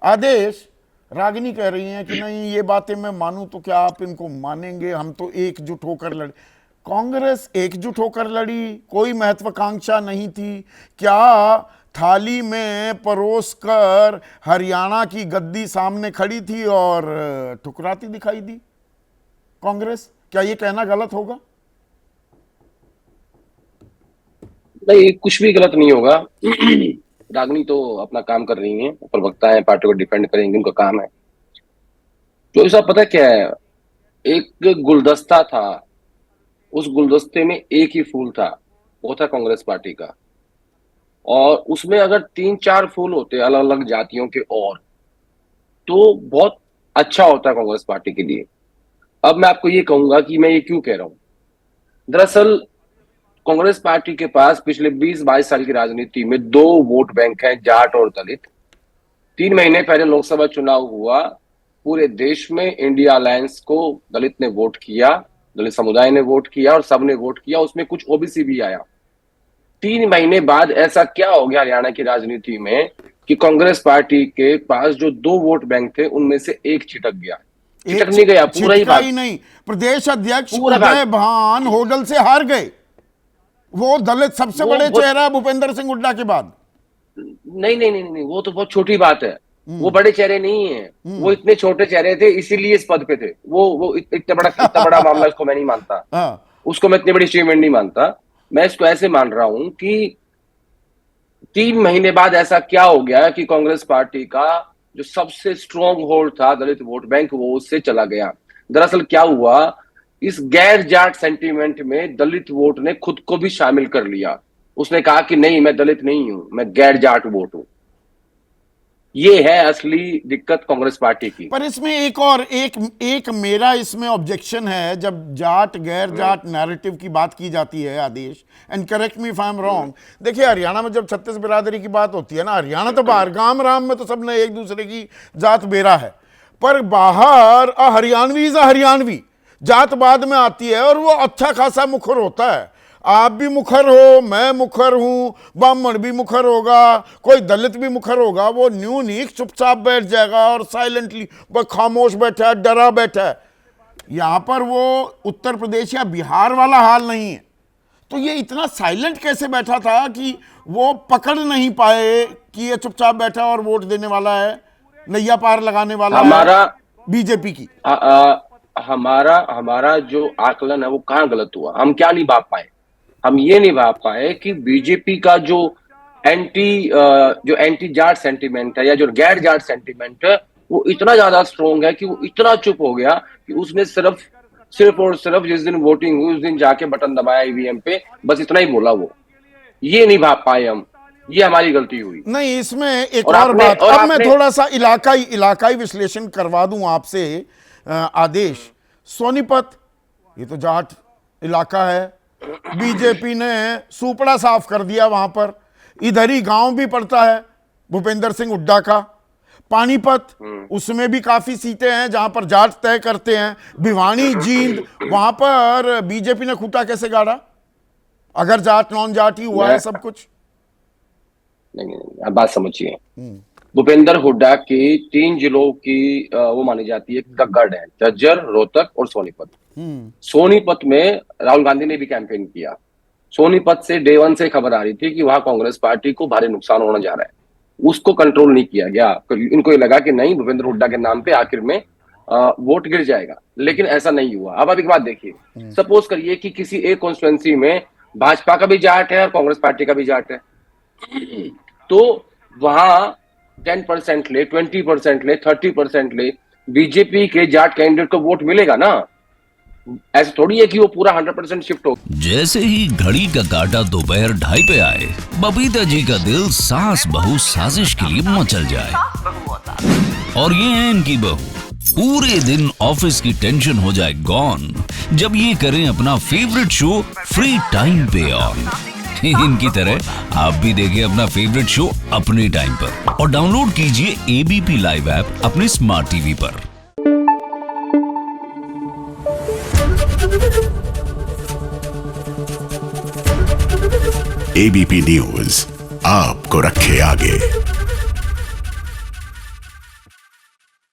आदेश, रागिनी कह रही हैं कि नहीं ये बातें मैं मानूं तो क्या आप इनको मानेंगे, हम तो एकजुट होकर लड़े। कांग्रेस एकजुट होकर लड़ी, कोई महत्वाकांक्षा नहीं थी क्या? थाली में परोस कर हरियाणा की गद्दी सामने खड़ी थी और ठुकराती दिखाई दी कांग्रेस? क्या ये कहना गलत होगा? नहीं, कुछ भी गलत नहीं होगा। रागनी तो अपना काम कर रही हैं, प्रवक्ता है, पार्टी को डिफेंड करेंगे, उनका काम है। तो साहब पता क्या है, एक गुलदस्ता था, उस गुलदस्ते में एक ही फूल था, वो था कांग्रेस पार्टी का। और उसमें अगर 3-4 फूल होते अलग अलग जातियों के, और तो बहुत अच्छा होता है कांग्रेस पार्टी के लिए। अब मैं आपको ये कहूंगा कि मैं ये क्यों कह रहा हूं। दरअसल कांग्रेस पार्टी के पास पिछले 20-22 साल की राजनीति में दो वोट बैंक हैं, जाट और दलित। 3 महीने पहले लोकसभा चुनाव हुआ, पूरे देश में इंडिया अलायंस को दलित ने वोट किया, दलित समुदाय ने वोट किया और सबने वोट किया, उसमें कुछ ओबीसी भी आया। 3 महीने बाद ऐसा क्या हो गया हरियाणा की राजनीति में कि कांग्रेस पार्टी के पास जो दो वोट बैंक थे उनमें से एक छिटक गया। छिटक नहीं गया, पूरा ही छिटका भाग, ही नहीं, प्रदेश अध्यक्ष पूरा उदय भाग। भान होडल से हार गए। वो दलित सबसे बड़े चेहरा भूपेंद्र सिंह हुड्डा के बाद। नहीं नहीं नहीं नहीं, वो तो बहुत छोटी बात है। वो बड़े चेहरे नहीं है, वो इतने छोटे चेहरे थे, इसीलिए इस पद पे थे। वो इतना बड़ा मामला उसको मैं नहीं मानता, हाँ, उसको मैं इतनी बड़ी अचीवमेंट नहीं मानता। मैं इसको ऐसे मान रहा हूं कि 3 महीने बाद ऐसा क्या हो गया कि कांग्रेस पार्टी का जो सबसे स्ट्रॉन्ग होल्ड था दलित वोट बैंक, वो उससे चला गया। दरअसल क्या हुआ, इस गैर जाट सेंटीमेंट में दलित वोट ने खुद को भी शामिल कर लिया। उसने कहा कि नहीं, मैं दलित नहीं हूं, मैं गैर जाट वोट हूं। ये है असली दिक्कत कांग्रेस पार्टी की। पर इसमें एक मेरा इसमें ऑब्जेक्शन है। जब जाट गैर जाट नैरेटिव की बात की जाती है, Adesh, and correct me if I am wrong, देखिए हरियाणा में जब छत्तीस बिरादरी की बात होती है ना, हरियाणा तो बाहर गांव राम में तो सबने एक दूसरे की जात बेरा है, पर बाहर हरियाणवी जात बाद में आती है और वो अच्छा खासा मुखर होता है। आप भी मुखर हो, मैं मुखर हूं, ब्राह्मण भी मुखर होगा, कोई दलित भी मुखर होगा, वो न्यूनीक चुपचाप बैठ जाएगा और साइलेंटली बस खामोश बैठा है, डरा बैठा है। यहां पर वो उत्तर प्रदेश या बिहार वाला हाल नहीं है। तो ये इतना साइलेंट कैसे बैठा था कि वो पकड़ नहीं पाए कि ये चुपचाप बैठा और वोट देने वाला है, नैया पार लगाने वाला हमारा है बीजेपी की? हमारा जो आकलन है वो कहाँ गलत हुआ, हम क्या नहीं भाप पाए? हम ये नहीं भाप पाए कि बीजेपी का जो एंटी जाट सेंटीमेंट है या जो गैर जाट सेंटीमेंट है, वो इतना ज्यादा स्ट्रोंग है कि वो इतना चुप हो गया कि उसने सिर्फ और सिर्फ जिस दिन वोटिंग हुई उस दिन जाके बटन दबाया ईवीएम पे, बस इतना ही बोला वो। ये नहीं भाप पाए हम, ये हमारी गलती हुई। नहीं, इसमें एक और बात, अब मैं थोड़ा सा इलाकाई विश्लेषण करवा दूं आपसे। आदेश, सोनीपत ये तो जाट इलाका है, बीजेपी ने सुपड़ा साफ कर दिया वहां पर। इधर ही गांव भी पड़ता है भूपेंद्र सिंह हुड्डा का। पानीपत, उसमें भी काफी सीटें हैं जहां पर जाट तय करते हैं। भिवानी, जींद, वहां पर बीजेपी ने खूंटा कैसे गाड़ा, अगर जाट नॉन जाट ही हुआ है सब कुछ? नहीं, आप बात समझिए। भूपेंद्र हुड्डा की 3 जिलों की वो मानी जाती है गढ़ है, झज्जर, रोहतक और सोनीपत। सोनीपत में राहुल गांधी ने भी कैंपेन किया। सोनीपत से डे 1 से खबर आ रही थी कि वहां कांग्रेस पार्टी को भारी नुकसान होने जा रहा है। उसको कंट्रोल नहीं किया गया। इनको ये लगा कि नहीं, भूपेंद्र हुड्डा के नाम पे आखिर में वोट गिर जाएगा, लेकिन ऐसा नहीं हुआ। अब एक बात देखिए, सपोज करिए कि किसी एक कॉन्स्टिट्यूएंसी में भाजपा का भी जाट है और कांग्रेस पार्टी का भी जाट है, तो वहां 10% ले, 20% ले, 30% ले, बीजेपी के जाट कैंडिडेट को वोट मिलेगा ना। ऐसा थोड़ी है कि वो पूरा 100% शिफ्ट हो। जैसे ही घड़ी का काटा दोपहर 2:30 पे आए, बबीता जी का दिल सास बहू साजिश के लिए मचल जाए। और ये है इनकी बहू, पूरे दिन ऑफिस की टेंशन हो जाए गॉन जब ये करें अपना फेवरेट शो फ्री टाइम पे ऑन। इनकी तरह आप भी देखें अपना फेवरेट शो अपने टाइम पर और डाउनलोड कीजिए एबीपी लाइव ऐप अपने स्मार्ट टीवी पर। एबीपी न्यूज आपको रखे आगे।